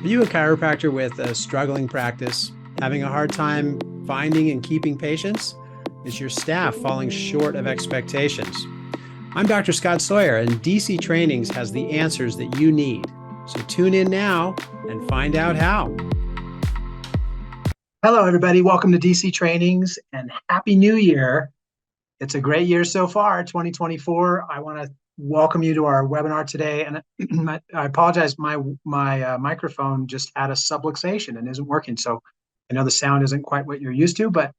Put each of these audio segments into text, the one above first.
Are you a chiropractor with a struggling practice, having a hard time finding and keeping patients? Is your staff falling short of expectations? I'm Dr. Scott Sawyer, and DC Trainings has the answers that you need. So tune in now and find out how. Hello, everybody. Welcome to DC Trainings and Happy New Year. It's a great year so far, 2024. I want to welcome you to our webinar today. And I apologize, my microphone just had a subluxation and isn't working. So I know the sound isn't quite what you're used to, but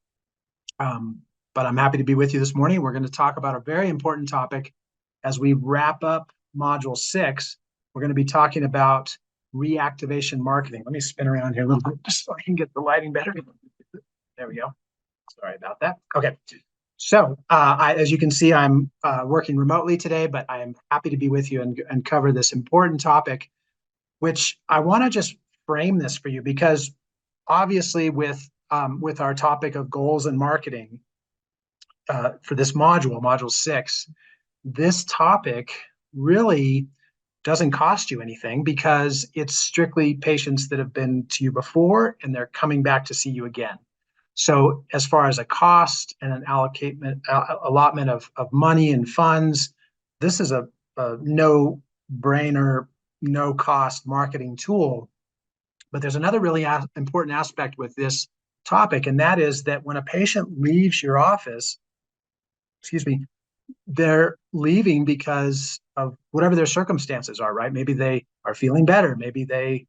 I'm happy to be with you this morning. We're going to talk about a very important topic as we wrap up Module 6. We're going to be talking about reactivation marketing. Let me spin around here a little bit just so I can get the lighting better. There we go. Sorry about that. Okay. So as you can see, I'm working remotely today, but I am happy to be with you and cover this important topic, which I want to just frame this for you because obviously with our topic of goals and marketing for this module 6, this topic really doesn't cost you anything because it's strictly patients that have been to you before and they're coming back to see you again. So as far as a cost and an allotment of money and funds, this is a no-brainer, no-cost marketing tool. But there's another really important aspect with this topic, and that is that when a patient leaves your office, they're leaving because of whatever their circumstances are, right? Maybe they are feeling better. Maybe they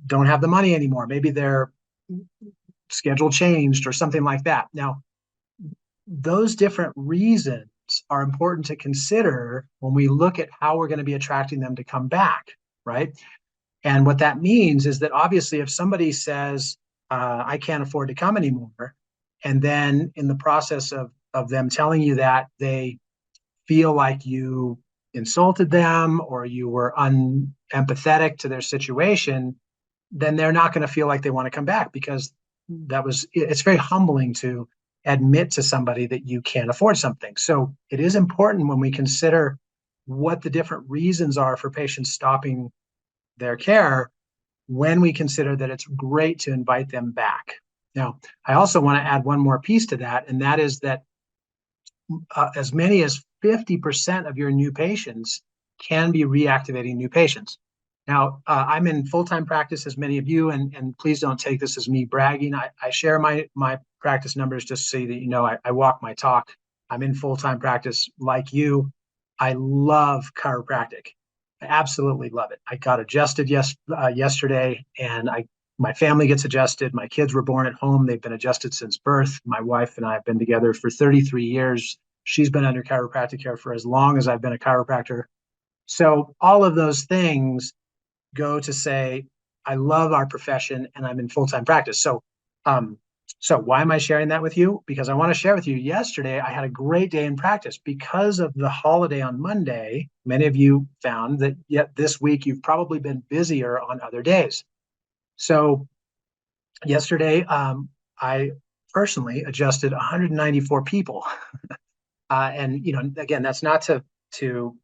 don't have the money anymore. Maybe their schedule changed or something like that. Now, those different reasons are important to consider when we look at how we're going to be attracting them to come back, right? And what that means is that obviously if somebody says, I can't afford to come anymore, and then in the process of them telling you that, they feel like you insulted them or you were unempathetic to their situation, then they're not going to feel like they want to come back because it's very humbling to admit to somebody that you can't afford something. So it is important when we consider what the different reasons are for patients stopping their care, when we consider that it's great to invite them back. Now, I also want to add one more piece to that, and that is that as many as 50% of your new patients can be reactivating new patients. Now, I'm in full-time practice, as many of you, and please don't take this as me bragging. I share my practice numbers just so that you know I walk my talk. I'm in full-time practice like you. I love chiropractic. I absolutely love it. I got adjusted yesterday, and my family gets adjusted. My kids were born at home. They've been adjusted since birth. My wife and I have been together for 33 years. She's been under chiropractic care for as long as I've been a chiropractor. So all of those things go to say, I love our profession and I'm in full-time practice. So why am I sharing that with you? Because I want to share with you, yesterday I had a great day in practice. Because of the holiday on Monday, many of you found that yet this week you've probably been busier on other days. So yesterday, I personally adjusted 194 people. And, again, that's not to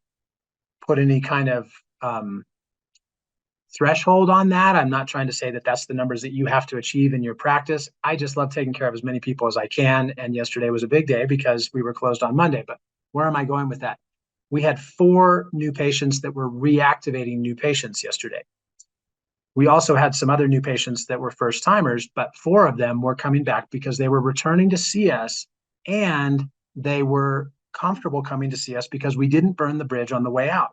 put any kind of threshold on that. I'm not trying to say that that's the numbers that you have to achieve in your practice. I just love taking care of as many people as I can. And yesterday was a big day because we were closed on Monday. But where am I going with that? We had 4 new patients that were reactivating new patients yesterday. We also had some other new patients that were first timers, but 4 of them were coming back because they were returning to see us and they were comfortable coming to see us because we didn't burn the bridge on the way out.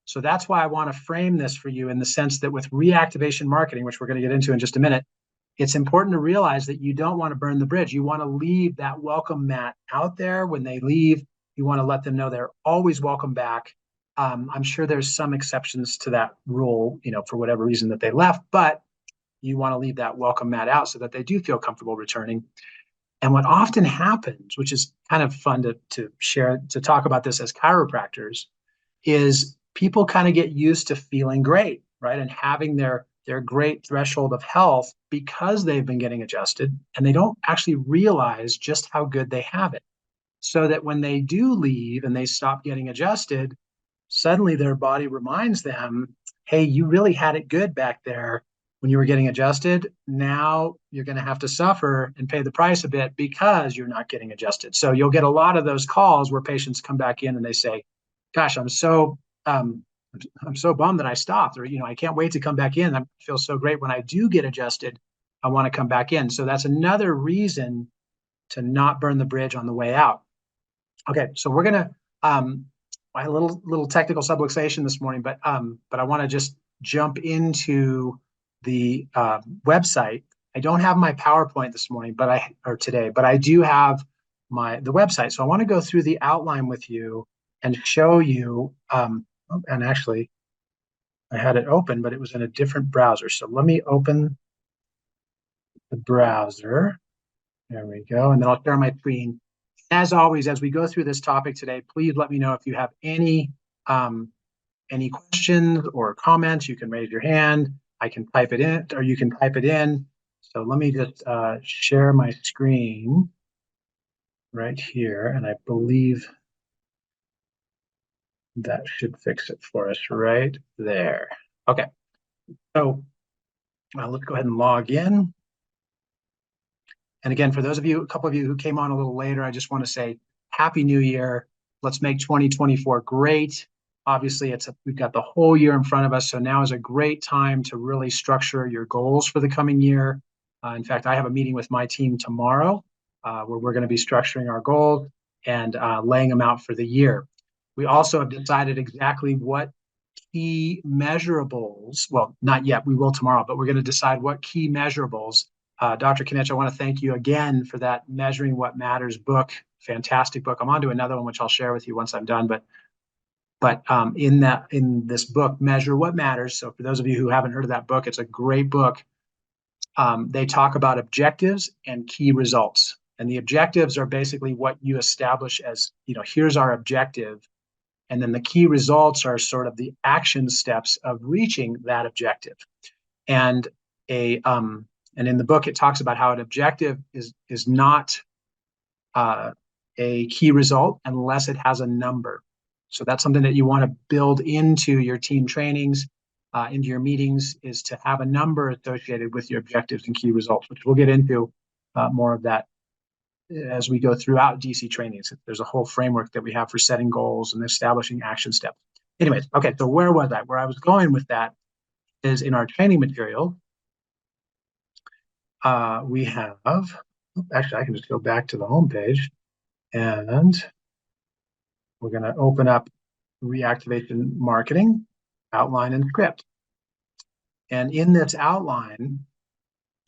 So that's why I want to frame this for you in the sense that with reactivation marketing, which we're going to get into in just a minute, it's important to realize that you don't want to burn the bridge. You want to leave that welcome mat out there. When they leave, you want to let them know they're always welcome back. I'm sure there's some exceptions to that rule, for whatever reason that they left, but you want to leave that welcome mat out so that they do feel comfortable returning. And what often happens, which is kind of fun to share, to talk about this as chiropractors, is people kind of get used to feeling great, right? And having their great threshold of health because they've been getting adjusted, and they don't actually realize just how good they have it. So that when they do leave and they stop getting adjusted, suddenly their body reminds them, hey, you really had it good back there. when you were getting adjusted. Now you're going to have to suffer and pay the price a bit because you're not getting adjusted. So you'll get a lot of those calls where patients come back in and they say, gosh, um, I'm so bummed that I stopped, or, I can't wait to come back in. I feel so great when I do get adjusted. I want to come back in. So that's another reason to not burn the bridge on the way out. Okay, so we're gonna a little technical subluxation this morning, but I want to just jump into the website. I don't have my PowerPoint this morning, or today, but I do have the website. So I want to go through the outline with you and show you. And actually, I had it open, but it was in a different browser. So let me open the browser. There we go, and then I'll share my screen. As always, as we go through this topic today, please let me know if you have any questions or comments. You can raise your hand. I can type it in, or you can type it in. So let me just share my screen right here, and I believe that should fix it for us right there. Okay, so let's go ahead and log in. And again, for those of you, a couple of you who came on a little later, I just want to say Happy New Year. Let's make 2024 great. Obviously, we've got the whole year in front of us, so now is a great time to really structure your goals for the coming year. In fact, I have a meeting with my team tomorrow where we're going to be structuring our goals and laying them out for the year. We also have decided exactly what key measurables, well, not yet, we will tomorrow, but we're going to decide what key measurables. Dr. Kinech, I want to thank you again for that Measuring What Matters book. Fantastic book. I'm on to another one, which I'll share with you once I'm done. But in this book, Measure What Matters. So for those of you who haven't heard of that book, it's a great book. They talk about objectives and key results. And the objectives are basically what you establish as, here's our objective. And then the key results are sort of the action steps of reaching that objective. And and in the book, it talks about how an objective is not a key result unless it has a number. So that's something that you want to build into your team trainings, into your meetings, is to have a number associated with your objectives and key results, which we'll get into more of that as we go throughout DC trainings. There's a whole framework that we have for setting goals and establishing action steps. Anyways, okay, so where was I? Where I was going with that is in our training material, we have, actually, I can just go back to the home page, and we're going to open up Reactivation Marketing, outline and script. And in this outline,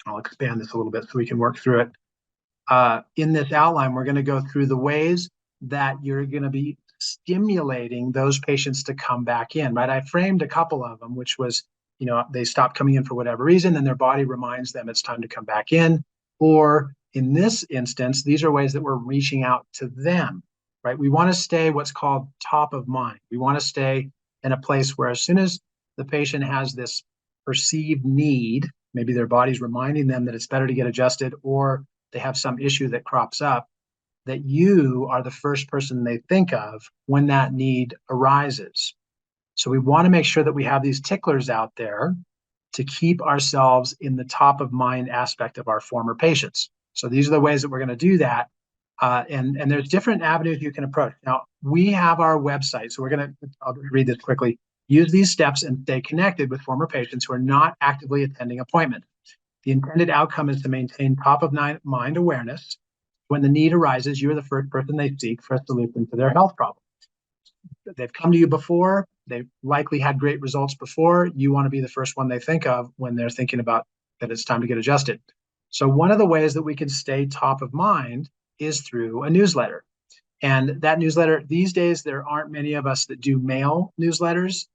I'll expand this a little bit so we can work through it. In this outline, we're going to go through the ways that you're going to be stimulating those patients to come back in, right? I framed a couple of them, which was, they stop coming in for whatever reason, and their body reminds them it's time to come back in. Or in this instance, these are ways that we're reaching out to them, right? We want to stay what's called top of mind. We want to stay in a place where as soon as the patient has this perceived need, maybe their body's reminding them that it's better to get adjusted, or they have some issue that crops up, that you are the first person they think of when that need arises. So we want to make sure that we have these ticklers out there to keep ourselves in the top of mind aspect of our former patients. So these are the ways that we're going to do that. And there's different avenues you can approach. Now, we have our website. So I'll read this quickly. Use these steps and stay connected with former patients who are not actively attending appointments. The intended outcome is to maintain top of mind awareness. When the need arises, you're the first person they seek for a solution to their health problem. They've come to you before. They've likely had great results before. You want to be the first one they think of when they're thinking about that it's time to get adjusted. So one of the ways that we can stay top of mind is through a newsletter. And that newsletter, these days, there aren't many of us that do mail newsletters.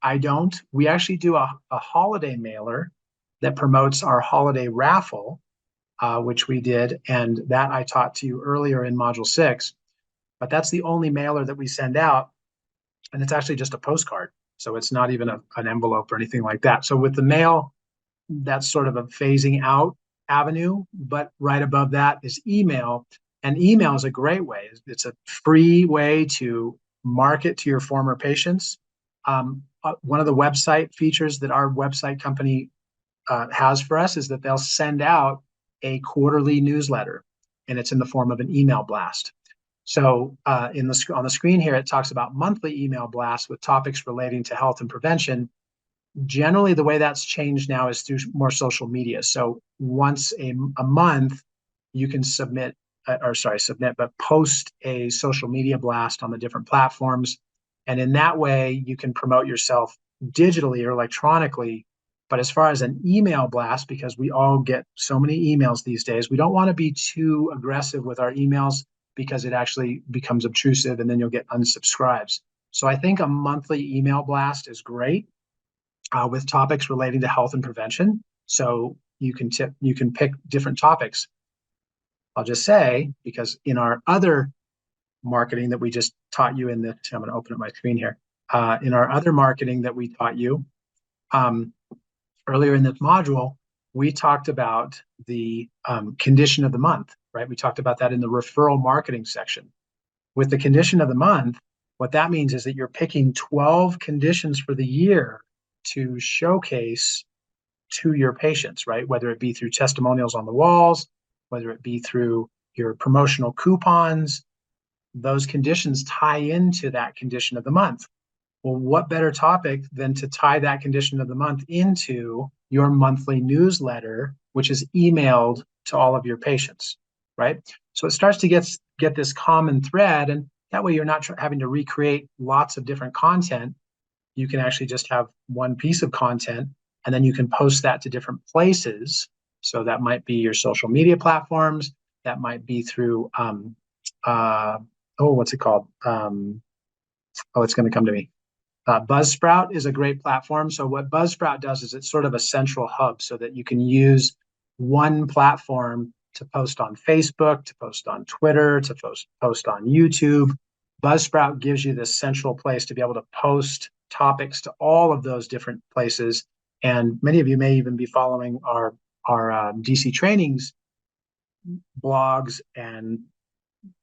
I don't. We actually do a holiday mailer that promotes our holiday raffle, which we did. And that I taught to you earlier in Module 6. But that's the only mailer that we send out. And it's actually just a postcard. So it's not even an envelope or anything like that. So with the mail, that's sort of a phasing out avenue. But right above that is email. And email is a great way. It's a free way to market to your former patients. One of the website features that our website company has for us is that they'll send out a quarterly newsletter, and it's in the form of an email blast. So on the screen here, it talks about monthly email blasts with topics relating to health and prevention. Generally, the way that's changed now is through more social media. So once a month, you can but post a social media blast on the different platforms. And in that way, you can promote yourself digitally or electronically. But as far as an email blast, because we all get so many emails these days, we don't want to be too aggressive with our emails because it actually becomes obtrusive and then you'll get unsubscribes. So I think a monthly email blast is great with topics relating to health and prevention. So you can pick different topics. I'll just say, because in our other marketing that we just taught you I'm going to open up my screen here. In our other marketing that we taught you earlier in this module, we talked about the condition of the month, right? We talked about that in the referral marketing section. With the condition of the month, what that means is that you're picking 12 conditions for the year to showcase to your patients, right? Whether it be through testimonials on the walls, whether it be through your promotional coupons, those conditions tie into that condition of the month. Well, what better topic than to tie that condition of the month into your monthly newsletter, which is emailed to all of your patients, right? So it starts to get this common thread, and that way you're not having to recreate lots of different content. You can actually just have one piece of content, and then you can post that to different places. So that might be your social media platforms. That might be through, what's it called? It's going to come to me. Buzzsprout is a great platform. So what Buzzsprout does is it's sort of a central hub so that you can use one platform to post on Facebook, to post on Twitter, to post on YouTube. Buzzsprout gives you this central place to be able to post topics to all of those different places. And many of you may even be following our DC trainings blogs and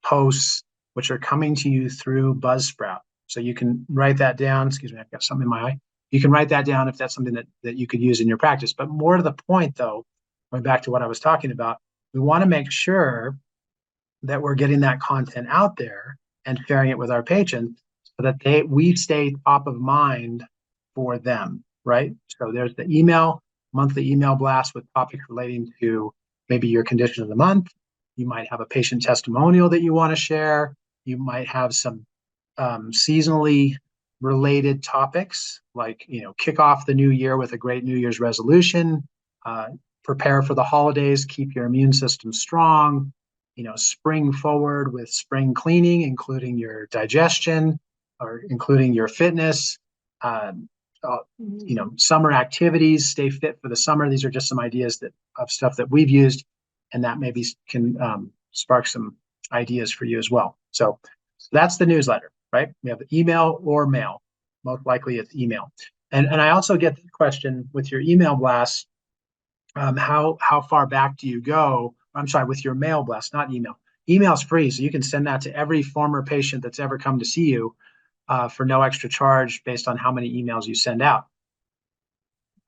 posts, which are coming to you through Buzzsprout. So you can write that down. Excuse me, I've got something in my eye. You can write that down if that's something that you could use in your practice. But more to the point, though, going back to what I was talking about, we want to make sure that we're getting that content out there and sharing it with our patients so that we stay top of mind for them, right? So there's the monthly email blast with topics relating to maybe your condition of the month. You might have a patient testimonial that you want to share. You might have some seasonally related topics like, kick off the new year with a great New Year's resolution, prepare for the holidays, keep your immune system strong, spring forward with spring cleaning, including your digestion or including your fitness, summer activities, stay fit for the summer. These are just some ideas of stuff that we've used, and that maybe can spark some ideas for you as well. So that's the newsletter, right? We have email or mail. Most likely it's email. And I also get the question with your email blast, how far back do you go? I'm sorry, with your mail blast, not email. Email's free, so you can send that to every former patient that's ever come to see you for no extra charge based on how many emails you send out.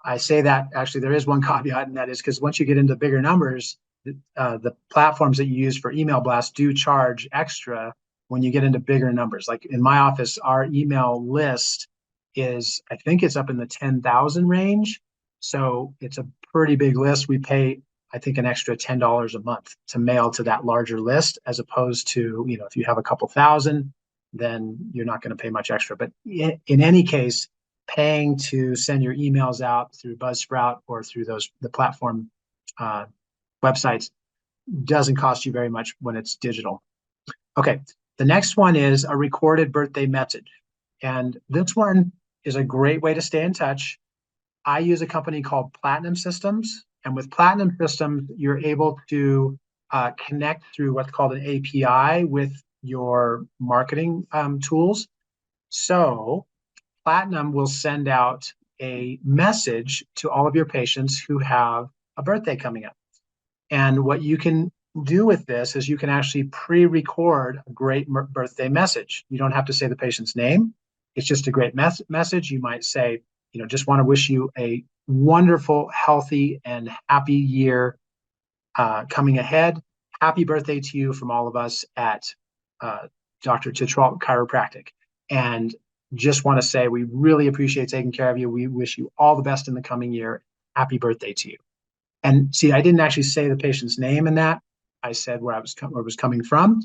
I say that, actually, there is one caveat, and that is because once you get into bigger numbers, the platforms that you use for email blasts do charge extra when you get into bigger numbers. Like in my office, our email list I think it's up in the 10,000 range. So it's a pretty big list. We pay, I think, an extra $10 a month to mail to that larger list, as opposed to, if you have a couple thousand, then you're not going to pay much extra. But in any case, paying to send your emails out through Buzzsprout or through the platform websites doesn't cost you very much when it's digital. Okay, the next one is a recorded birthday message. And this one is a great way to stay in touch. I use a company called Platinum Systems. And with Platinum Systems, you're able to connect through what's called an API with your marketing tools. So Platinum will send out a message to all of your patients who have a birthday coming up. And what you can do with this is you can actually pre-record a great birthday message. You don't have to say the patient's name. It's just a great message. You might say, just want to wish you a wonderful, healthy, and happy year coming ahead. Happy birthday to you from all of us at uh, Dr. Chitral Chiropractic. And just want to say we really appreciate taking care of you. We wish you all the best in the coming year. Happy birthday to you. And see, I didn't actually say the patient's name in that. I said where it was coming from.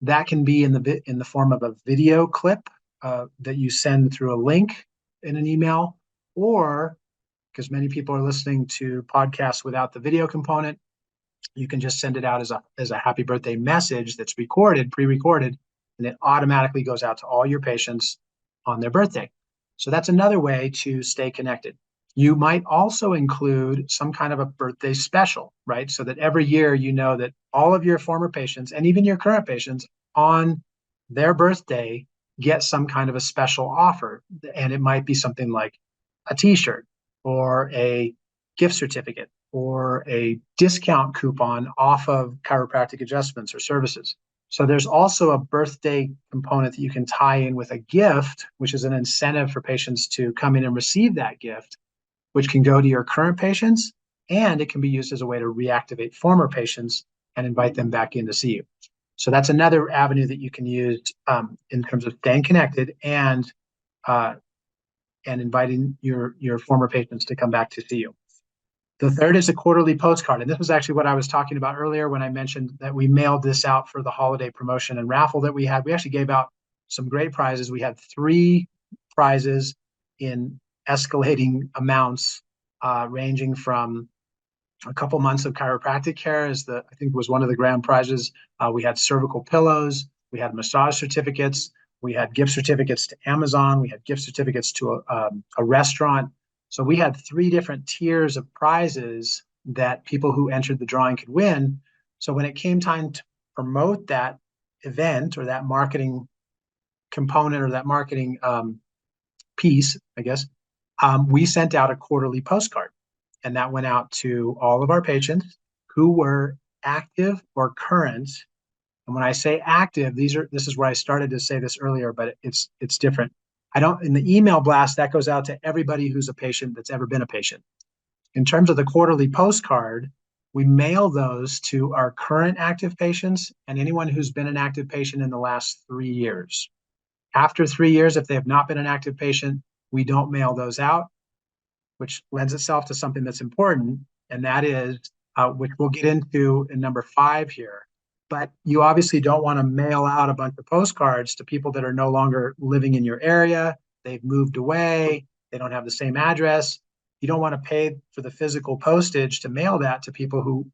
That can be in the form of a video clip that you send through a link in an email, or because many people are listening to podcasts without the video component, you can just send it out as a happy birthday message that's pre-recorded, and it automatically goes out to all your patients on their birthday. So that's another way to stay connected. You might also include some kind of a birthday special, right? So that every year you know that all of your former patients and even your current patients on their birthday get some kind of a special offer. And it might be something like a t-shirt or a gift certificate or a discount coupon off of chiropractic adjustments or services. So there's also a birthday component that you can tie in with a gift, which is an incentive for patients to come in and receive that gift, which can go to your current patients, and it can be used as a way to reactivate former patients and invite them back in to see you. So that's another avenue that you can use in terms of staying connected and inviting your former patients to come back to see you. The third is a quarterly postcard. And this was actually what I was talking about earlier when I mentioned that we mailed this out for the holiday promotion and raffle that we had. We actually gave out some great prizes. We had 3 prizes in escalating amounts, ranging from a couple months of chiropractic care I think was one of the grand prizes. We had cervical pillows, we had massage certificates, we had gift certificates to Amazon, we had gift certificates to a restaurant. So we had 3 different tiers of prizes that people who entered the drawing could win. So when it came time to promote that event or that marketing component or that marketing piece, I guess, we sent out a quarterly postcard, and that went out to all of our patients who were active or current. And when I say active, this is where I started to say this earlier, but it's different. I don't in the email blast that goes out to everybody who's a patient that's ever been a patient. In terms of the quarterly postcard, we mail those to our current active patients and anyone who's been an active patient in the last 3 years. After 3 years, if they have not been an active patient, we don't mail those out, which lends itself to something that's important, and that is, which we'll get into in number 5 here. But you obviously don't want to mail out a bunch of postcards to people that are no longer living in your area. They've moved away. They don't have the same address. You don't want to pay for the physical postage to mail that to people who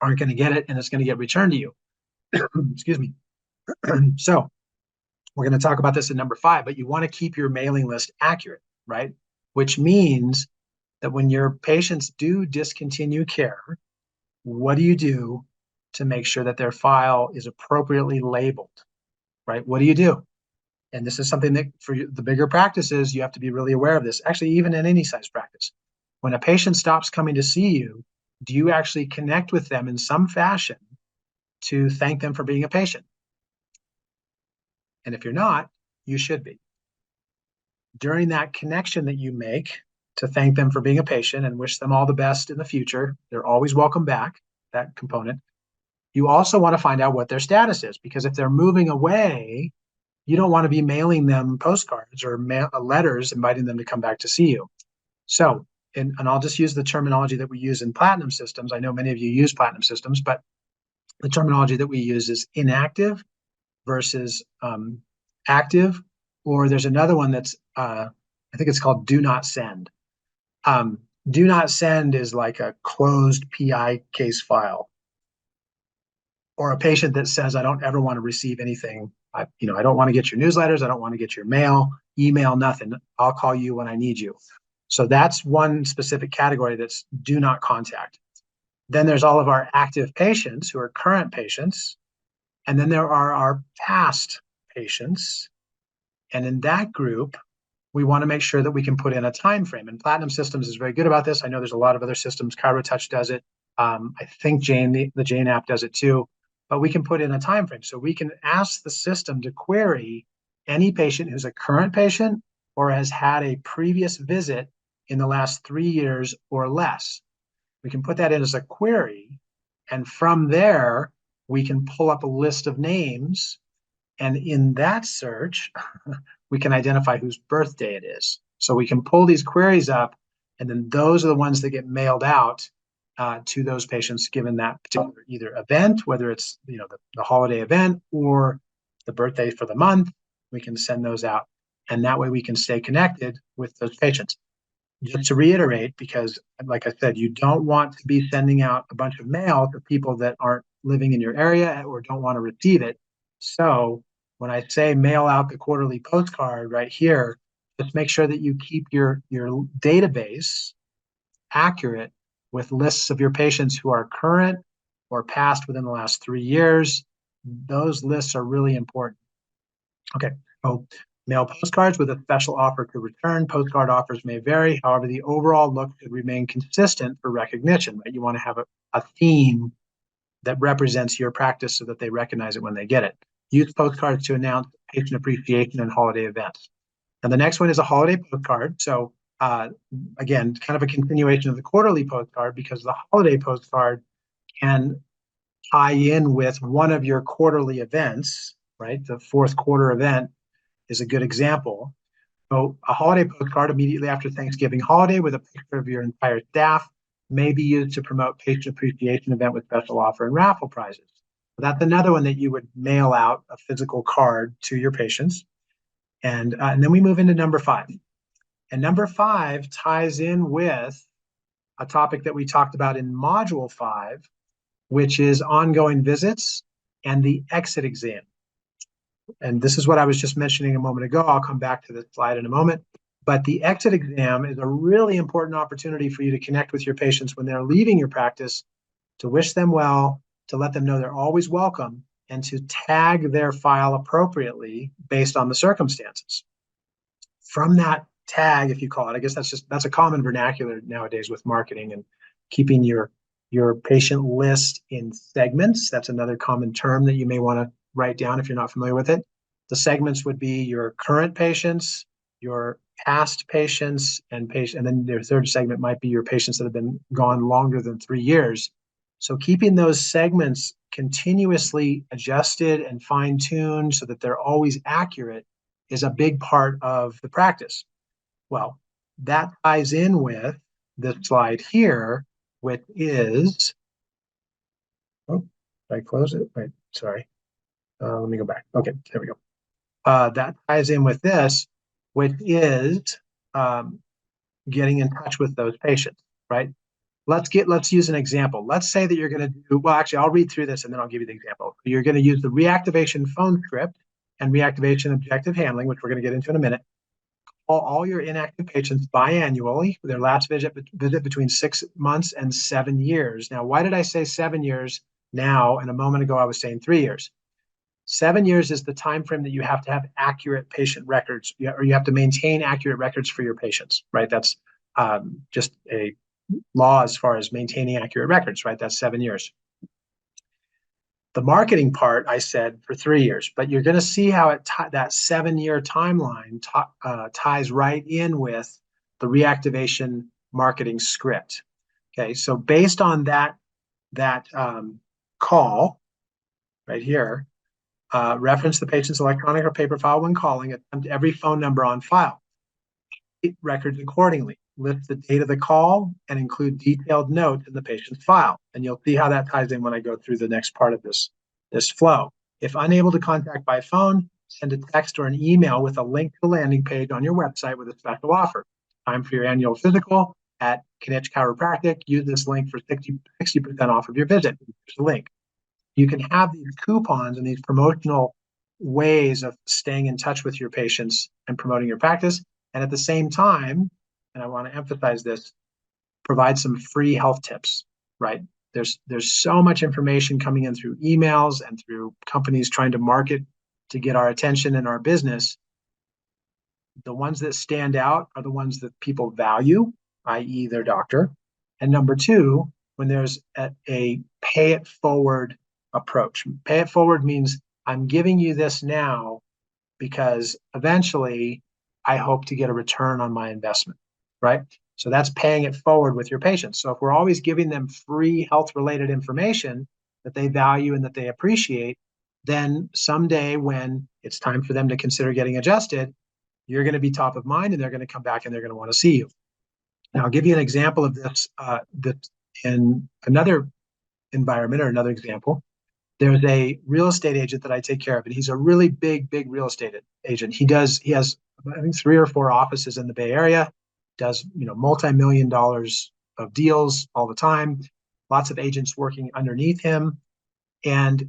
aren't going to get it, and it's going to get returned to you. Excuse me. So we're going to talk about this in number 5, but you want to keep your mailing list accurate, right? Which means that when your patients do discontinue care, what do you do to make sure that their file is appropriately labeled, right? What do you do? And this is something that for the bigger practices, you have to be really aware of this. Actually, even in any size practice, when a patient stops coming to see you, do you actually connect with them in some fashion to thank them for being a patient? And if you're not, you should be. During that connection that you make to thank them for being a patient and wish them all the best in the future, they're always welcome back, that component. You also want to find out what their status is, because if they're moving away, you don't want to be mailing them postcards or letters inviting them to come back to see you. So, and I'll just use the terminology that we use in Platinum systems. I know many of you use Platinum systems, but the terminology that we use is inactive versus active, or there's another one that's, I think it's called do not send. Do not send is like a closed PI case file, or a patient that says, I don't ever want to receive anything. I don't want to get your newsletters. I don't want to get your mail, email, nothing. I'll call you when I need you. So that's one specific category that's do not contact. Then there's all of our active patients who are current patients. And then there are our past patients. And in that group, we want to make sure that we can put in a time frame. And Platinum Systems is very good about this. I know there's a lot of other systems. ChiroTouch does it. I think Jane, the Jane app does it too. But we can put in a time frame. So we can ask the system to query any patient who's a current patient or has had a previous visit in the last 3 years or less. We can put that in as a query, and from there, we can pull up a list of names, and in that search, we can identify whose birthday it is. So we can pull these queries up, and then those are the ones that get mailed out to those patients given that particular either event, whether it's the holiday event or the birthday for the month. We can send those out, and that way we can stay connected with those patients. Just to reiterate, because like I said, you don't want to be sending out a bunch of mail to people that aren't living in your area or don't want to receive it. So when I say mail out the quarterly postcard right here, just make sure that you keep your database accurate with lists of your patients who are current or passed within the last 3 years. Those lists are really important. Okay, so mail postcards with a special offer to return. Postcard offers may vary. However, the overall look should remain consistent for recognition, right? You want to have a theme that represents your practice so that they recognize it when they get it. Use postcards to announce patient appreciation and holiday events. And the next one is a holiday postcard. So again, kind of a continuation of the quarterly postcard, because the holiday postcard can tie in with one of your quarterly events, right? The fourth quarter event is a good example. So a holiday postcard immediately after Thanksgiving holiday with a picture of your entire staff may be used to promote patient appreciation event with special offer and raffle prizes. So that's another one that you would mail out a physical card to your patients. And then we move into number 5. And number 5 ties in with a topic that we talked about in module 5, which is ongoing visits and the exit exam. And this is what I was just mentioning a moment ago. I'll come back to this slide in a moment. But the exit exam is a really important opportunity for you to connect with your patients when they're leaving your practice, to wish them well, to let them know they're always welcome, and to tag their file appropriately based on the circumstances. From that tag, if you call it, I guess that's a common vernacular nowadays with marketing and keeping your patient list in segments. That's another common term that you may want to write down if you're not familiar with it. The segments would be your current patients, your past patients, and then your third segment might be your patients that have been gone longer than 3 years. So keeping those segments continuously adjusted and fine-tuned so that they're always accurate is a big part of the practice. Well, that ties in with this slide here, which is, did I close it? Wait, sorry. Let me go back. Okay, there we go. That ties in with this, which is getting in touch with those patients, right? Let's use an example. Let's say that you're going to do, well, actually, I'll read through this and then I'll give you the example. You're going to use the reactivation phone script and reactivation objective handling, which we're going to get into in a minute. All your inactive patients biannually, their last visit between 6 months and 7 years. Now, why did I say 7 years now? And a moment ago, I was saying 3 years. 7 years is the time frame that you have to have accurate patient records, or you have to maintain accurate records for your patients, right? That's just a law as far as maintaining accurate records, right? That's 7 years. The marketing part, I said for 3 years, but you're going to see how that 7-year timeline ties right in with the reactivation marketing script. Okay, so based on that call right here, reference the patient's electronic or paper file when calling, attempt every phone number on file. Records accordingly. List the date of the call and include detailed notes in the patient's file. And you'll see how that ties in when I go through the next part of this flow. If unable to contact by phone, send a text or an email with a link to the landing page on your website with a special offer. Time for your annual physical at Knitch Chiropractic. Use this link for 60% off of your visit. Here's the link. You can have these coupons and these promotional ways of staying in touch with your patients and promoting your practice. And at the same time, and I want to emphasize this, provide some free health tips, right? There's so much information coming in through emails and through companies trying to market to get our attention and our business. The ones that stand out are the ones that people value, i.e. their doctor. And number 2, when there's a pay it forward approach. Pay it forward means I'm giving you this now because eventually I hope to get a return on my investment, right? So that's paying it forward with your patients. So if we're always giving them free health-related information that they value and that they appreciate, then someday when it's time for them to consider getting adjusted, you're going to be top of mind and they're going to come back and they're going to want to see you. Now, I'll give you an example of this that in another environment or another example. There's a real estate agent that I take care of, and he's a really big real estate agent. He has, I think, 3 or 4 offices in the Bay Area, does, multi-million dollars of deals all the time, lots of agents working underneath him. And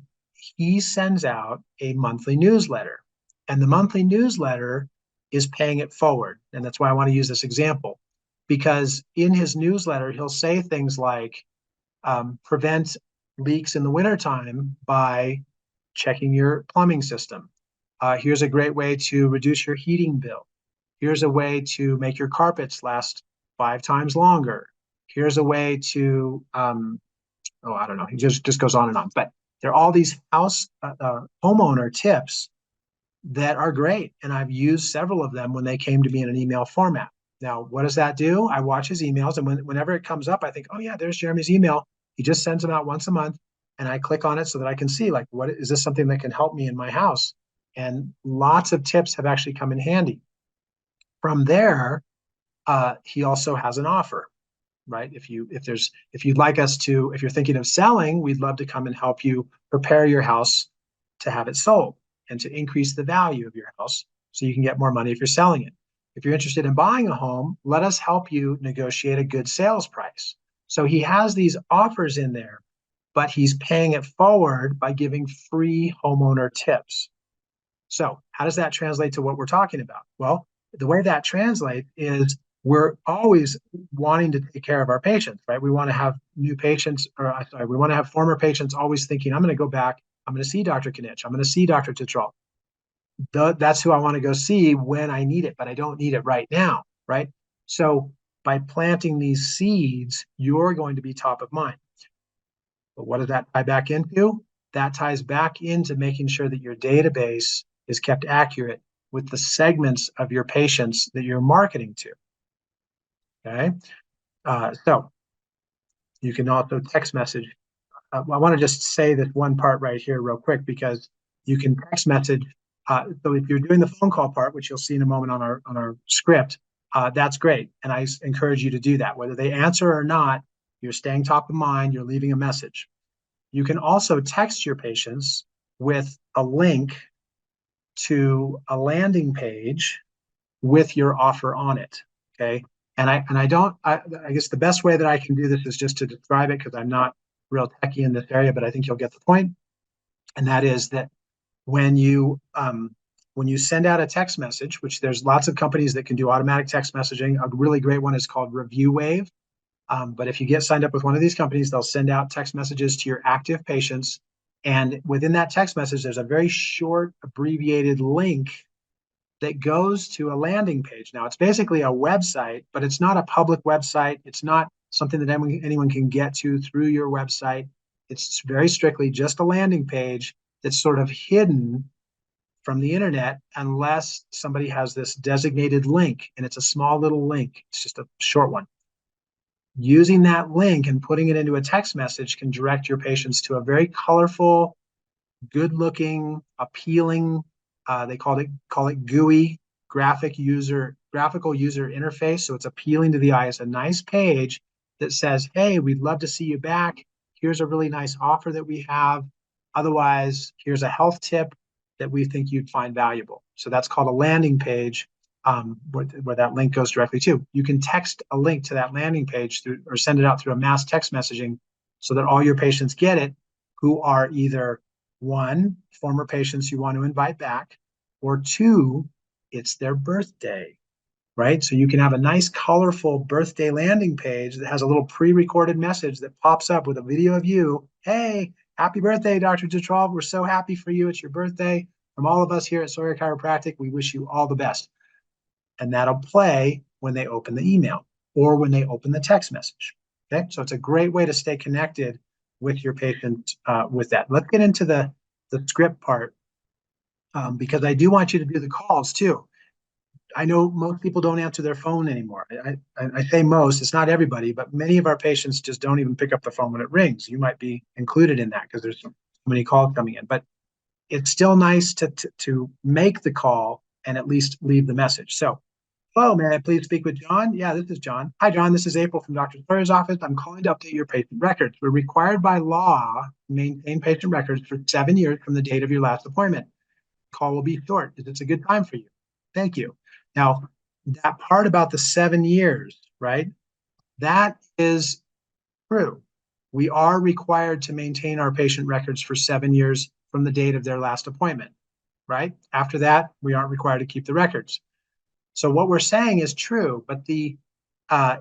he sends out a monthly newsletter. And the monthly newsletter is paying it forward. And that's why I want to use this example, because in his newsletter, he'll say things like, prevent leaks in the wintertime by checking your plumbing system. Here's a great way to reduce your heating bill. Here's a way to make your carpets last 5 times longer. Here's a way to, I don't know, he just goes on and on. But there are all these homeowner tips that are great. And I've used several of them when they came to me in an email format. Now, what does that do? I watch his emails, and whenever it comes up, I think, oh yeah, there's Jeremy's email. He just sends them out once a month, and I click on it so that I can see, like, what is this, something that can help me in my house? And lots of tips have actually come in handy. From there, he also has an offer, right? If you'd like us to, if you're thinking of selling, we'd love to come and help you prepare your house to have it sold and to increase the value of your house so you can get more money if you're selling it. If you're interested in buying a home, let us help you negotiate a good sales price. So he has these offers in there, but he's paying it forward by giving free homeowner tips. So how does that translate to what we're talking about? Well, the way that translates is we're always wanting to take care of our patients, right? We want to have new patients, we want to have former patients always thinking, I'm going to go back, I'm going to see Dr. Kinich, I'm going to see Dr. Tetrol. That's who I want to go see when I need it, but I don't need it right now, right? So by planting these seeds, you're going to be top of mind. But what does that tie back into? That ties back into making sure that your database is kept accurate with the segments of your patients that you're marketing to. Okay, so you can also text message. I want to just say this one part right here real quick, because you can text message. So if you're doing the phone call part, which you'll see in a moment on our script, that's great, and I encourage you to do that. Whether they answer or not, you're staying top of mind. You're leaving a message. You can also text your patients with a link to a landing page with your offer on it. Okay. And I guess the best way that I can do this is just to describe it, because I'm not real techie in this area, but I think you'll get the point. And that is that when you send out a text message, which there's lots of companies that can do automatic text messaging. A really great one is called Review Wave. But if you get signed up with one of these companies, they'll send out text messages to your active patients. And within that text message, there's a very short abbreviated link that goes to a landing page. Now, it's basically a website, but it's not a public website. It's not something that anyone can get to through your website. It's very strictly just a landing page that's sort of hidden from the internet unless somebody has this designated link, and it's a small little link. It's just a short one. Using that link and putting it into a text message can direct your patients to a very colorful, good-looking, appealing, they call it GUI, graphical user interface. So it's appealing to the eye. It's a nice page that says, hey, we'd love to see you back. Here's a really nice offer that we have. Otherwise, here's a health tip that we think you'd find valuable. So that's called a landing page, where that link goes directly to. You can text a link to that landing page or send it out through a mass text messaging so that all your patients get it, who are either, one, former patients you want to invite back, or two, it's their birthday, right? So you can have a nice, colorful birthday landing page that has a little pre-recorded message that pops up with a video of you. Hey, happy birthday, Dr. Tetrol. We're so happy for you. It's your birthday. From all of us here at Sawyer Chiropractic, we wish you all the best. And that'll play when they open the email or when they open the text message. Okay, so it's a great way to stay connected with your patient with that. Let's get into the script part, because I do want you to do the calls too. I know most people don't answer their phone anymore. I say most, it's not everybody, but many of our patients just don't even pick up the phone when it rings. You might be included in that because there's so many calls coming in, but it's still nice to make the call and at least leave the message. So, hello, may I please speak with John? Yeah, this is John. Hi, John. This is April from Dr. Sawyer's office. I'm calling to update your patient records. We're required by law to maintain patient records for 7 years from the date of your last appointment. Call will be short. Is this a good time for you? Thank you. Now, that part about the 7 years, right? That is true. We are required to maintain our patient records for 7 years from the date of their last appointment, right? After that, we aren't required to keep the records. So what we're saying is true, but the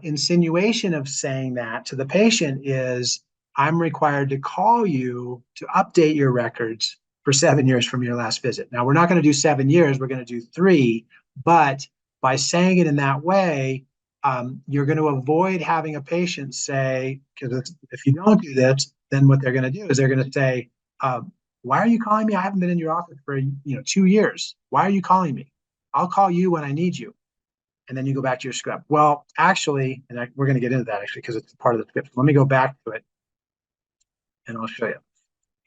insinuation of saying that to the patient is, I'm required to call you to update your records for 7 years from your last visit. Now, we're not going to do 7 years, we're going to do 3, but by saying it in that way, you're going to avoid having a patient say, because if you don't do this, then what they're going to do is they're going to say, why are you calling me? I haven't been in your office for 2 years. Why are you calling me? I'll call you when I need you. And then you go back to your script. Well, actually, we're going to get into that actually because it's part of the script. Let me go back to it and I'll show you.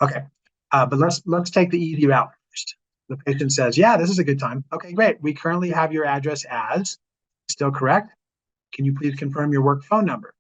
Okay, but let's take the easy route first. The patient says, "Yeah, this is a good time." Okay, great. We currently have your address as still correct. Can you please confirm your work phone number?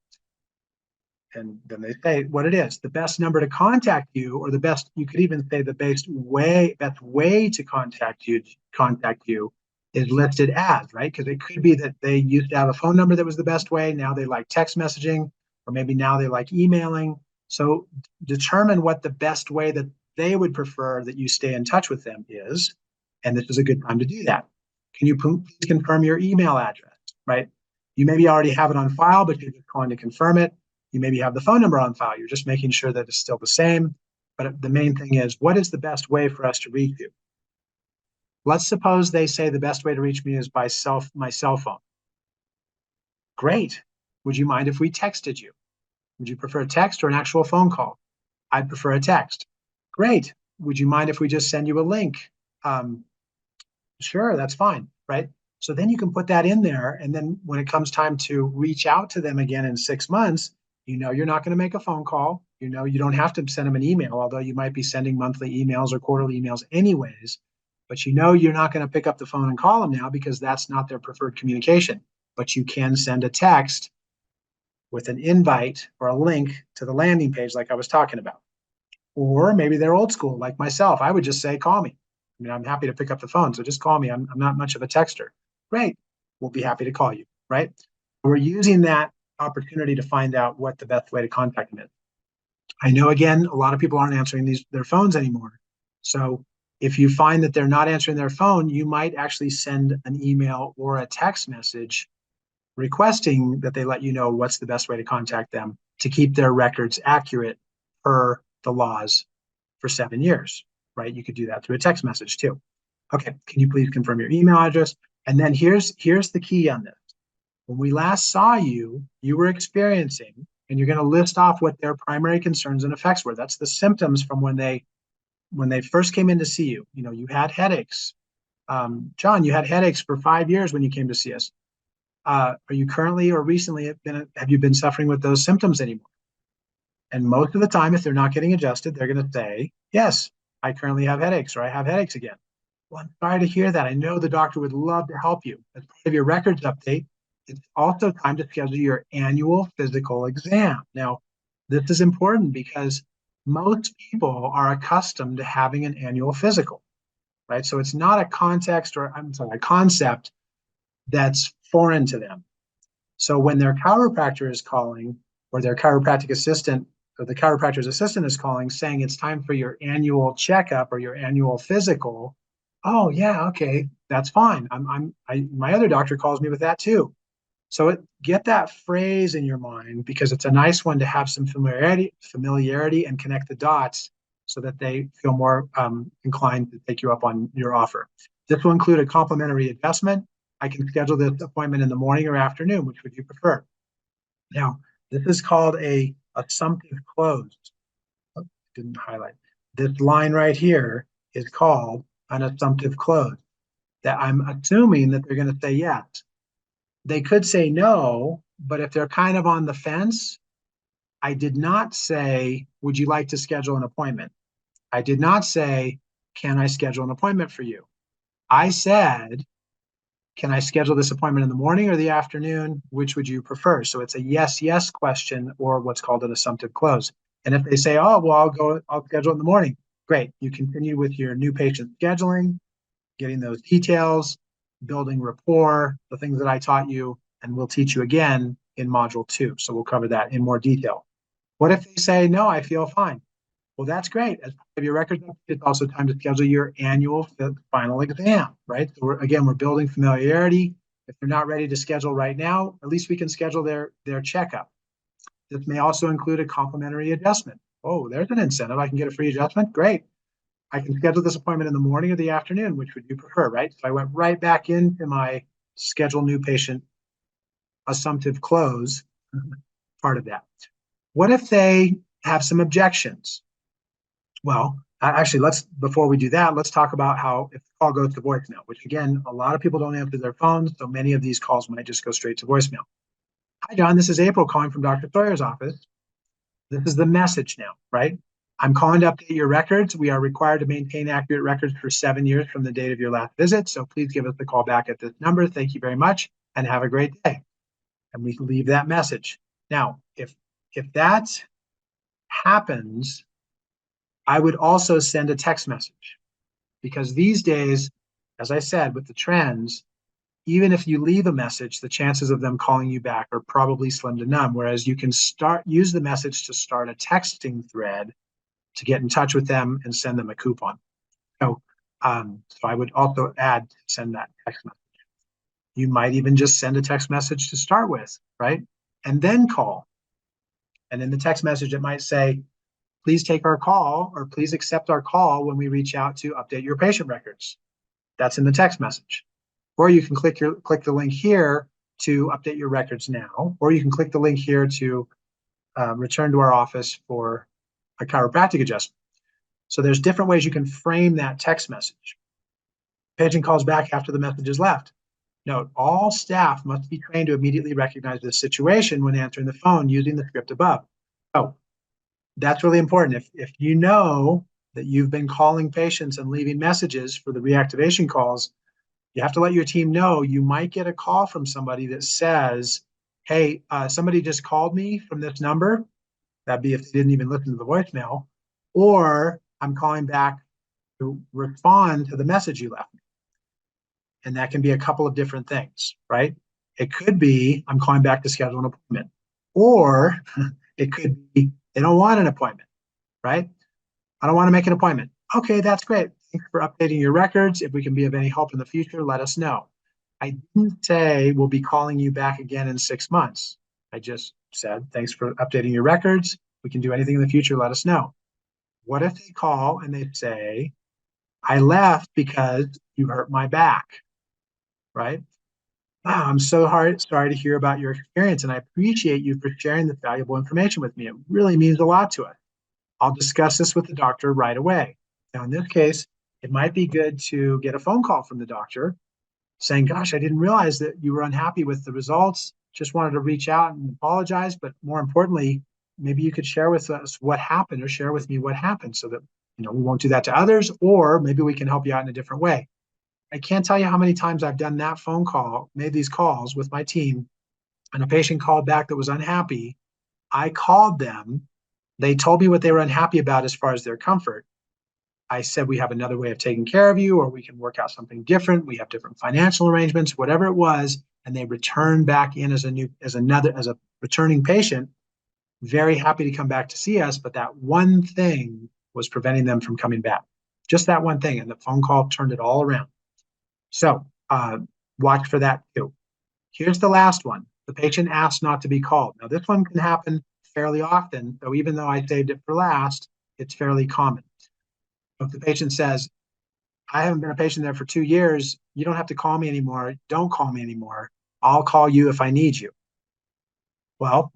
And then they say what it is. The best number to contact you, or the best, you could even say the best way to contact you is listed as, right? Because it could be that they used to have a phone number that was the best way. Now they like text messaging, or maybe now they like emailing. So determine what the best way that they would prefer that you stay in touch with them is. And this is a good time to do that. Can you please confirm your email address, right? You maybe already have it on file, but you're just calling to confirm it. You maybe have the phone number on file. You're just making sure that it's still the same. But the main thing is, what is the best way for us to reach you? Let's suppose they say the best way to reach me is by my cell phone. Great. Would you mind if we texted you? Would you prefer a text or an actual phone call? I'd prefer a text. Great. Would you mind if we just send you a link? Sure, that's fine, right? So then you can put that in there. And then when it comes time to reach out to them again in 6 months, you're not going to make a phone call. You don't have to send them an email, although you might be sending monthly emails or quarterly emails anyways. But you're not going to pick up the phone and call them now because that's not their preferred communication. But you can send a text with an invite or a link to the landing page like I was talking about. Or maybe they're old school like myself. I would just say, call me. I'm happy to pick up the phone, so just call me. I'm not much of a texter. Great. We'll be happy to call you, right? We're using that opportunity to find out what the best way to contact them is. I know, again, a lot of people aren't answering their phones anymore. So if you find that they're not answering their phone, you might actually send an email or a text message requesting that they let you know what's the best way to contact them to keep their records accurate per the laws for 7 years, right? You could do that through a text message too. Okay, can you please confirm your email address? And then here's the key on this. When we last saw you, you were experiencing, and you're going to list off what their primary concerns and effects were. That's the symptoms from when they first came in to see you. You had headaches. John, you had headaches for 5 years when you came to see us. Are you currently or recently have you been suffering with those symptoms anymore? And most of the time, if they're not getting adjusted, they're going to say, yes, I currently have headaches, or I have headaches again. Well, I'm sorry to hear that. I know the doctor would love to help you. As part of your records update, it's also time to schedule your annual physical exam. Now, this is important because most people are accustomed to having an annual physical, right? So it's not a concept that's foreign to them. So when their chiropractor is calling, or their chiropractic assistant, or the chiropractor's assistant is calling saying it's time for your annual checkup or your annual physical, oh yeah, okay, that's fine. My other doctor calls me with that too. So get that phrase in your mind because it's a nice one to have some familiarity and connect the dots so that they feel more inclined to take you up on your offer. This will include a complimentary adjustment. I can schedule this appointment in the morning or afternoon. Which would you prefer? Now, this is called a assumptive close. Oh, didn't highlight. This line right here is called an assumptive close. that I'm assuming that they're going to say yes. They could say no, but if they're kind of on the fence, I did not say, would you like to schedule an appointment? I did not say, can I schedule an appointment for you? I said, can I schedule this appointment in the morning or the afternoon? Which would you prefer? So it's a yes, yes question, or what's called an assumptive close. And if they say, oh, well, I'll schedule it in the morning. Great. You continue with your new patient scheduling, getting those details, building rapport, the things that I taught you, and we'll teach you again in module 2. So we'll cover that in more detail. What if they say, no, I feel fine? Well, that's great. As part of your records, it's also time to schedule your annual final exam, right? So we're building familiarity. If they're not ready to schedule right now, at least we can schedule their checkup. This may also include a complimentary adjustment. Oh, there's an incentive. I can get a free adjustment. Great. I can schedule this appointment in the morning or the afternoon. Which would you prefer, right? So I went right back into my schedule new patient assumptive close part of that. What if they have some objections? Well, actually, before we do that, let's talk about how if the call goes to voicemail, which again, a lot of people don't answer their phones, so many of these calls might just go straight to voicemail. Hi, John, this is April calling from Dr. Sawyer's office. This is the message now, right? I'm calling to update your records. We are required to maintain accurate records for 7 years from the date of your last visit, so please give us a call back at this number. Thank you very much, and have a great day. And we can leave that message. Now, if that happens, I would also send a text message, because these days, as I said, with the trends, even if you leave a message, the chances of them calling you back are probably slim to none. Whereas you can use the message to start a texting thread to get in touch with them and send them a coupon. So I would also send that text message. You might even just send a text message to start with, right? And then call. And in the text message, it might say, please take our call, or please accept our call when we reach out to update your patient records. That's in the text message. Or you can click the link here to update your records now, or you can click the link here to return to our office for a chiropractic adjustment. So there's different ways you can frame that text message. Patient calls back after the message is left. Note, all staff must be trained to immediately recognize the situation when answering the phone using the script above. So that's really important. If you know that you've been calling patients and leaving messages for the reactivation calls, you have to let your team know you might get a call from somebody that says, hey, somebody just called me from this number. That'd be if they didn't even listen to the voicemail. Or I'm calling back to respond to the message you left me. And that can be a couple of different things, right? It could be I'm calling back to schedule an appointment. Or it could be they don't want an appointment, right? I don't want to make an appointment. Okay, that's great. Thanks for updating your records. If we can be of any help in the future, let us know. I didn't say we'll be calling you back again in 6 months. I just said, thanks for updating your records. We can do anything in the future, let us know. What if they call and they say, I left because you hurt my back, right? Wow, I'm so sorry to hear about your experience, and I appreciate you for sharing this valuable information with me. It really means a lot to us. I'll discuss this with the doctor right away. Now, in this case, it might be good to get a phone call from the doctor saying, gosh, I didn't realize that you were unhappy with the results. Just wanted to reach out and apologize. But more importantly, maybe you could share with us what happened, or share with me what happened, so that we won't do that to others, or maybe we can help you out in a different way. I can't tell you how many times I've done that phone call, made these calls with my team, and a patient called back that was unhappy. I called them. They told me what they were unhappy about as far as their comfort. I said, we have another way of taking care of you, or we can work out something different. We have different financial arrangements, whatever it was. And they returned back in as a returning patient, very happy to come back to see us. But that one thing was preventing them from coming back. Just that one thing. And the phone call turned it all around. So watch for that too. Here's the last one. The patient asked not to be called. Now, this one can happen fairly often. So even though I saved it for last, it's fairly common. If the patient says, I haven't been a patient there for 2 years, you don't have to call me anymore. Don't call me anymore. I'll call you if I need you. Well,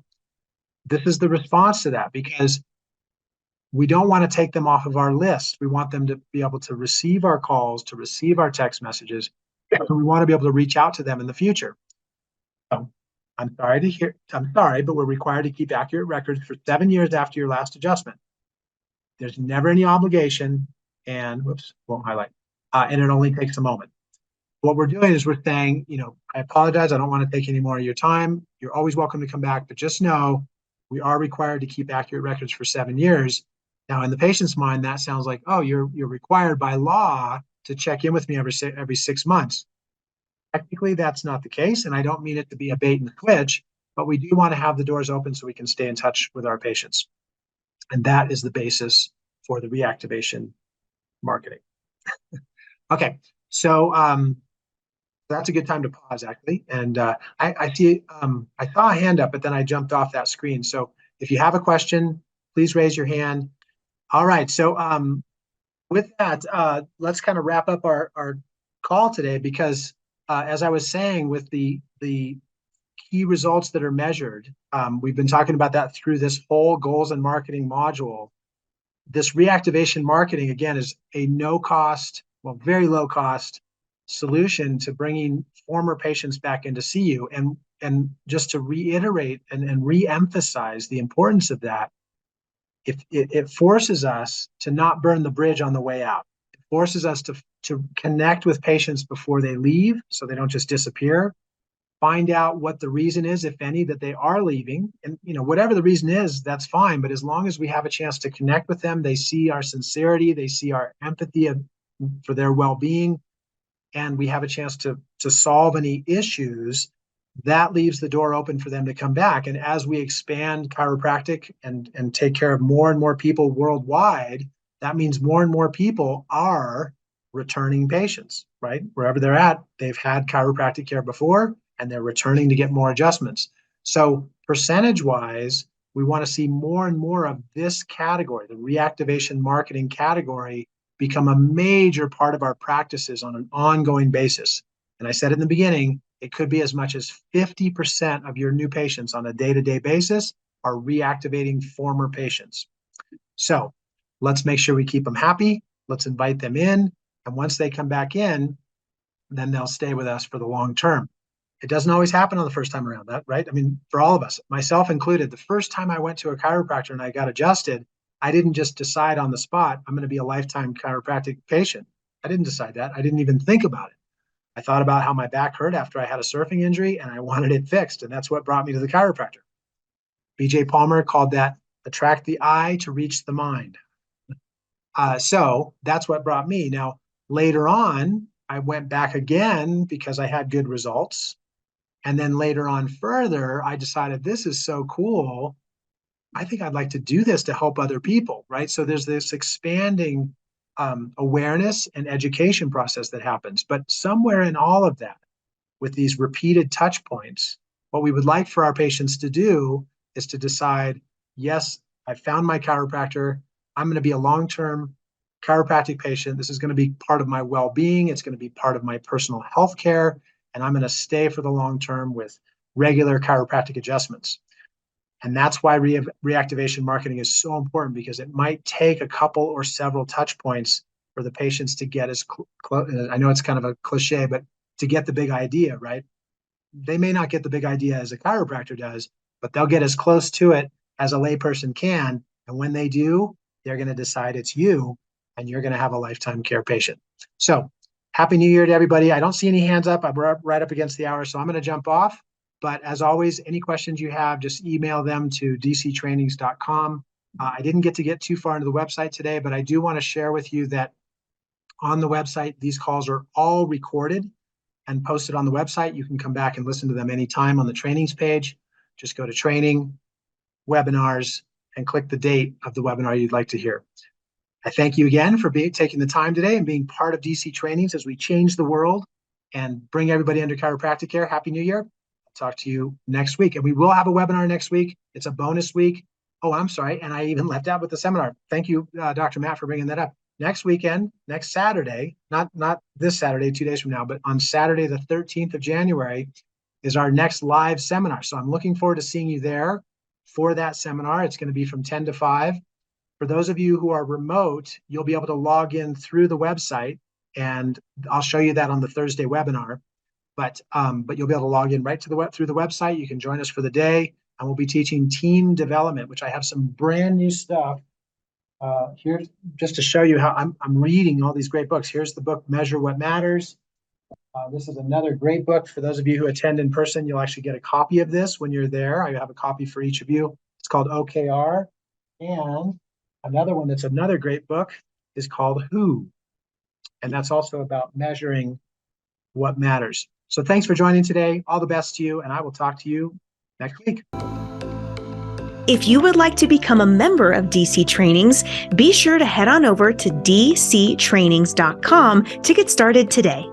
this is the response to that, because we don't want to take them off of our list. We want them to be able to receive our calls, to receive our text messages. we want to be able to reach out to them in the future. So I'm sorry, but we're required to keep accurate records for 7 years after your last adjustment. There's never any obligation, and whoops, won't highlight. And it only takes a moment. What we're doing is we're saying, I apologize, I don't want to take any more of your time. You're always welcome to come back, but just know we are required to keep accurate records for 7 years. Now, in the patient's mind, that sounds like, oh, you're required by law to check in with me every 6 months. Technically, that's not the case, and I don't mean it to be a bait and switch, but we do want to have the doors open so we can stay in touch with our patients. And that is the basis for the reactivation marketing. Okay, so that's a good time to pause, actually. And I see I saw a hand up, but then I jumped off that screen. So if you have a question, please raise your hand. All right, so with that, let's kind of wrap up our call today, because as I was saying, with the key results that are measured, we've been talking about that through this whole goals and marketing module. This reactivation marketing, again, is a no-cost, well, very low-cost solution to bringing former patients back in to see you. And just to reiterate and re-emphasize the importance of that, it forces us to not burn the bridge on the way out. It forces us to connect with patients before they leave, so they don't just disappear. Find out what the reason is, if any, that they are leaving. And whatever the reason is, that's fine. But as long as we have a chance to connect with them, they see our sincerity, they see our empathy for their well-being, and we have a chance to solve any issues, that leaves the door open for them to come back. And as we expand chiropractic and take care of more and more people worldwide, that means more and more people are returning patients, right? Wherever they're at, they've had chiropractic care before, and they're returning to get more adjustments. So percentage-wise, we want to see more and more of this category, the reactivation marketing category, become a major part of our practices on an ongoing basis. And I said in the beginning, it could be as much as 50% of your new patients on a day-to-day basis are reactivating former patients. So let's make sure we keep them happy. Let's invite them in. And once they come back in, then they'll stay with us for the long term. It doesn't always happen on the first time around, that, right? I mean, for all of us, myself included, the first time I went to a chiropractor and I got adjusted, I didn't just decide on the spot, I'm going to be a lifetime chiropractic patient. I didn't decide that. I didn't even think about it. I thought about how my back hurt after I had a surfing injury, and I wanted it fixed. And that's what brought me to the chiropractor. BJ Palmer called that attract the eye to reach the mind. So that's what brought me. Now, later on, I went back again because I had good results. And then later on further, I decided this is so cool. I think I'd like to do this to help other people, right? So there's this expanding awareness and education process that happens. But somewhere in all of that, with these repeated touch points, what we would like for our patients to do is to decide, yes, I found my chiropractor. I'm going to be a long-term chiropractic patient. This is going to be part of my well-being. It's going to be part of my personal health care. And I'm going to stay for the long term with regular chiropractic adjustments. And that's why reactivation marketing is so important, because it might take a couple or several touch points for the patients to get as close. I know it's kind of a cliche, but to get the big idea, right? They may not get the big idea as a chiropractor does, but they'll get as close to it as a layperson can. And when they do, they're going to decide it's you, and you're going to have a lifetime care patient. So Happy New Year to everybody. I don't see any hands up. I'm right up against the hour, so I'm going to jump off. But as always, any questions you have, just email them to dctrainings.com. I didn't get too far into the website today, but I do want to share with you that on the website, these calls are all recorded and posted on the website. You can come back and listen to them anytime on the trainings page. Just go to training, webinars, and click the date of the webinar you'd like to hear. I thank you again for taking the time today and being part of DC Trainings as we change the world and bring everybody under chiropractic care. Happy New Year. I'll talk to you next week. And we will have a webinar next week. It's a bonus week. Oh, I'm sorry. And I even left out with the seminar. Thank you, Dr. Matt, for bringing that up. Next weekend, next Saturday, not this Saturday, 2 days from now, but on Saturday, the 13th of January, is our next live seminar. So I'm looking forward to seeing you there for that seminar. It's going to be from 10 to 5. For those of you who are remote, you'll be able to log in through the website and I'll show you that on the Thursday webinar. But you'll be able to log in right to the through the website. You can join us for the day, and we'll be teaching team development, which I have some brand new stuff here just to show you how I'm reading all these great books. Here's the book Measure What Matters. This is another great book for those of you who attend in person. You'll actually get a copy of this when you're there. I have a copy for each of you. It's called OKR. And another one that's another great book is called Who. And that's also about measuring what matters. So thanks for joining today. All the best to you, and I will talk to you next week. If you would like to become a member of DC Trainings, be sure to head on over to dctrainings.com to get started today.